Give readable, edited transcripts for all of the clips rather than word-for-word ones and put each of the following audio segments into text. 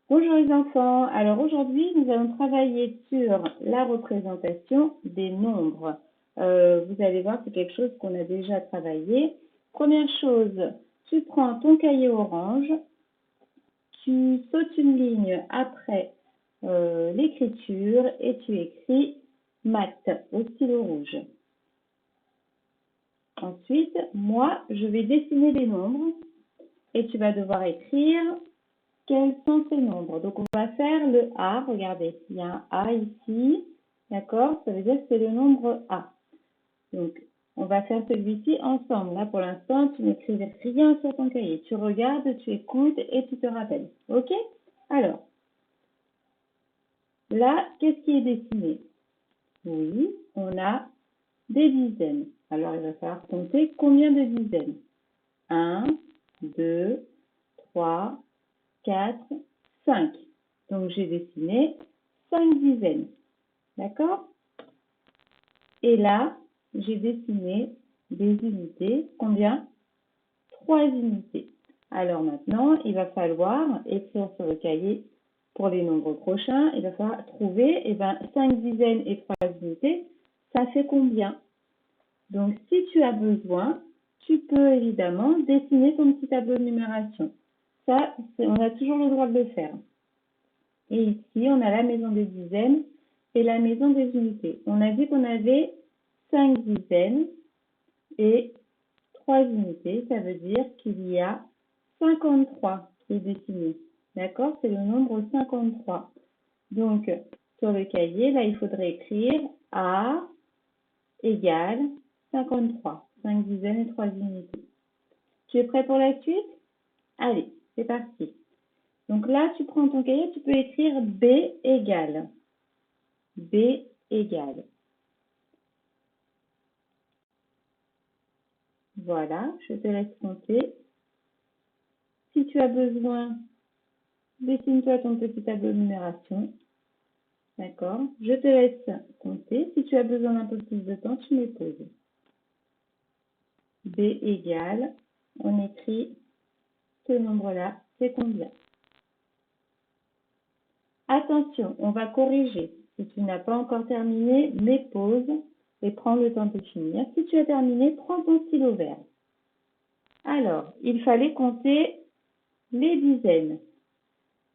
Bonjour les enfants, alors aujourd'hui nous allons travailler sur la représentation des nombres. Vous allez voir, c'est quelque chose qu'on a déjà travaillé. Première chose, tu prends ton cahier orange, tu sautes une ligne après l'écriture et tu écris maths au stylo rouge. Ensuite, moi je vais dessiner des nombres et tu vas devoir écrire quels sont ces nombres. Donc, on va faire le A. Regardez, il y a un A ici. D'accord? Ça veut dire que c'est le nombre A. Donc, on va faire celui-ci ensemble. Là, pour l'instant, tu n'écris rien sur ton cahier. Tu regardes, tu écoutes et tu te rappelles. OK? Alors, là, qu'est-ce qui est dessiné? Oui, on a des dizaines. Alors, il va falloir compter combien de dizaines? 1, 2, 3, 4, 5. Donc, j'ai dessiné 5 dizaines. D'accord? Et là, j'ai dessiné des unités. Combien? 3 unités. Alors maintenant, il va falloir écrire sur le cahier pour les nombres prochains. Il va falloir trouver 5 dizaines et 3 unités. Ça fait combien? Donc, si tu as besoin, tu peux évidemment dessiner ton petit tableau de numération. Ça, on a toujours le droit de le faire. Et ici, on a la maison des dizaines et la maison des unités. On a dit qu'on avait 5 dizaines et 3 unités. Ça veut dire qu'il y a 53 qui est dessiné. D'accord? C'est le nombre 53. Donc, sur le cahier, là, il faudrait écrire A égale 53. 5 dizaines et 3 unités. Tu es prêt pour la suite? Allez, c'est parti. Donc là, tu prends ton cahier, tu peux écrire B égale. B égale. Voilà, je te laisse compter. Si tu as besoin, dessine-toi ton petit tableau de numération. D'accord? Je te laisse compter. Si tu as besoin d'un peu plus de temps, tu me poses. B égale, on écrit ce nombre-là, c'est combien? Attention, on va corriger. Si tu n'as pas encore terminé, mets pause et prends le temps de finir. Si tu as terminé, prends ton stylo vert. Alors, il fallait compter les dizaines.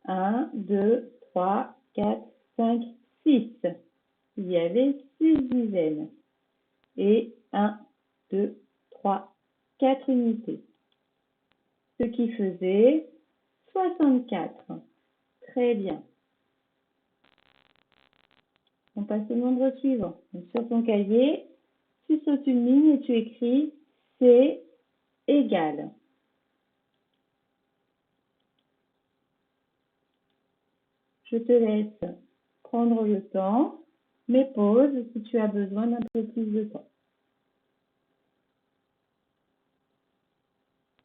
1, 2, 3, 4, 5, 6. Il y avait 6 dizaines. Et 1, 2, 3, 4 unités. Ce qui faisait 64. Très bien. On passe au nombre suivant. Donc, sur ton cahier, tu sautes une ligne et tu écris C égale. Je te laisse prendre le temps, mais pause si tu as besoin d'un peu plus de temps.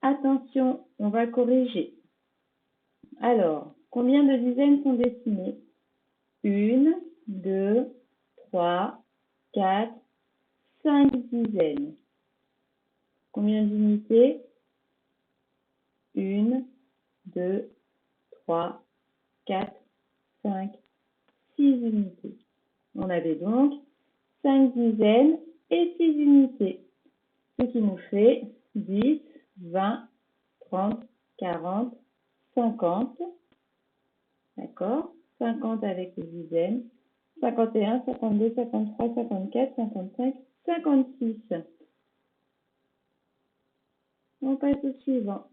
Attention, on va corriger. Alors, combien de dizaines sont dessinées? 1, 2, 3, 4, 5 dizaines. Combien d'unités? 1, 2, 3, 4, 5, 6 unités. On avait donc 5 dizaines et 6 unités. Ce qui nous fait 10, 20, 30, 40, 50. D'accord? 50 avec les dizaines. 51, 52, 53, 54, 55, 56. On passe au suivant.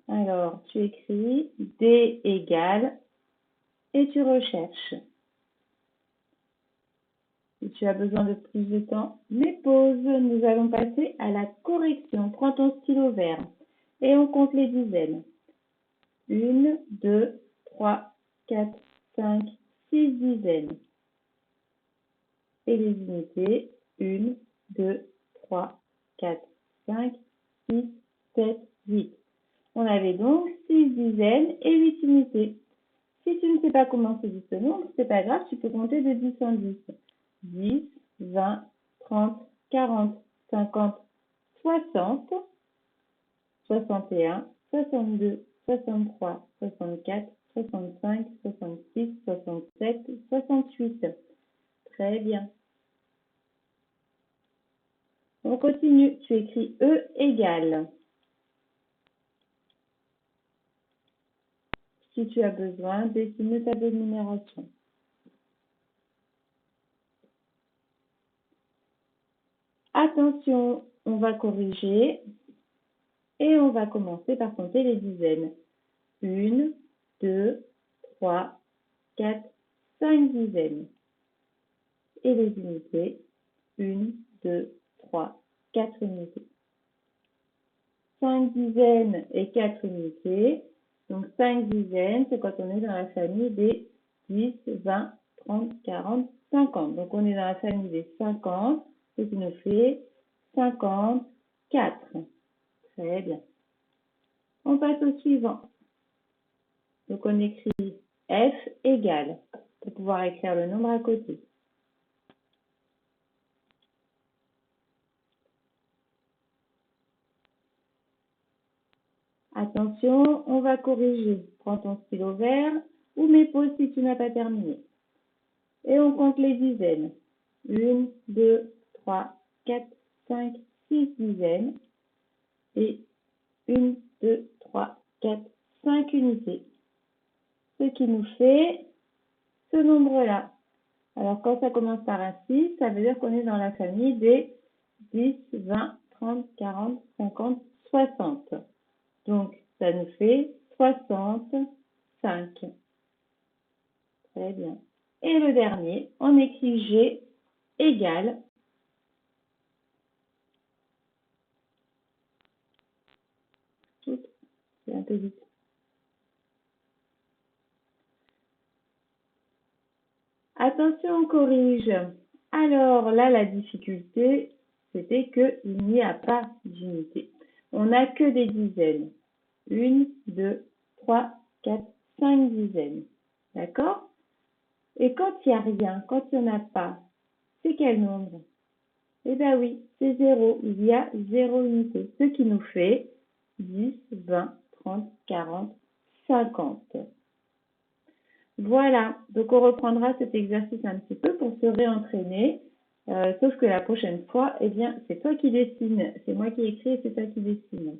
Alors, tu écris D égale et tu recherches. Si tu as besoin de plus de temps, mets pause. Nous allons passer à la correction. Prends ton stylo vert et on compte les dizaines. 1, 2, 3, 4, 5, 6 dizaines. Et les unités, 1, 2, 3, 4, 5, 6, 7, 8. On avait donc 6 dizaines et 8 unités. Si tu ne sais pas comment se dit ce nombre, c'est pas grave, tu peux compter de 10 en 10. 10, 20, 30, 40. 50, 60, 61, 62, 63, 64, 65, 66, 67, 68. Très bien. On continue. Tu écris E égale. Si tu as besoin, dessine le tableau de numération. Attention, on va corriger et on va commencer par compter les dizaines. 1, 2, 3, 4, 5 dizaines. Et les unités, 1, 2, 3, 4 unités. 5 dizaines et 4 unités. Donc 5 dizaines, c'est quand on est dans la famille des 10, 20, 30, 40, 50. Donc on est dans la famille des 50, ce qui nous fait 54. Très bien. On passe au suivant. Donc on écrit F égale pour pouvoir écrire le nombre à côté. Attention, on va corriger. Prends ton stylo vert ou mets pause si tu n'as pas terminé. Et on compte les dizaines. 1, 2, 3, 4, 5, 6 dizaines. Et 1, 2, 3, 4, 5 unités. Ce qui nous fait ce nombre-là. Alors quand ça commence par un 6, ça veut dire qu'on est dans la famille des 10, 20, 30, 40, 50, 60. Donc, ça nous fait 65. Très bien. Et le dernier, on écrit G égale. C'est un peu vite. Attention, on corrige. Alors là, la difficulté, c'était qu'il n'y a pas d'unité. On n'a que des dizaines. 1, 2, 3, 4, 5 dizaines. D'accord? Et quand il n'y a rien, quand il n'y en a pas, c'est quel nombre? Eh bien oui, c'est 0. Il y a 0 unité. Ce qui nous fait 10, 20, 30, 40, 50. Voilà, donc on reprendra cet exercice un petit peu pour se réentraîner. Sauf que la prochaine fois, eh bien, c'est toi qui dessines. C'est moi qui écris et c'est toi qui dessine.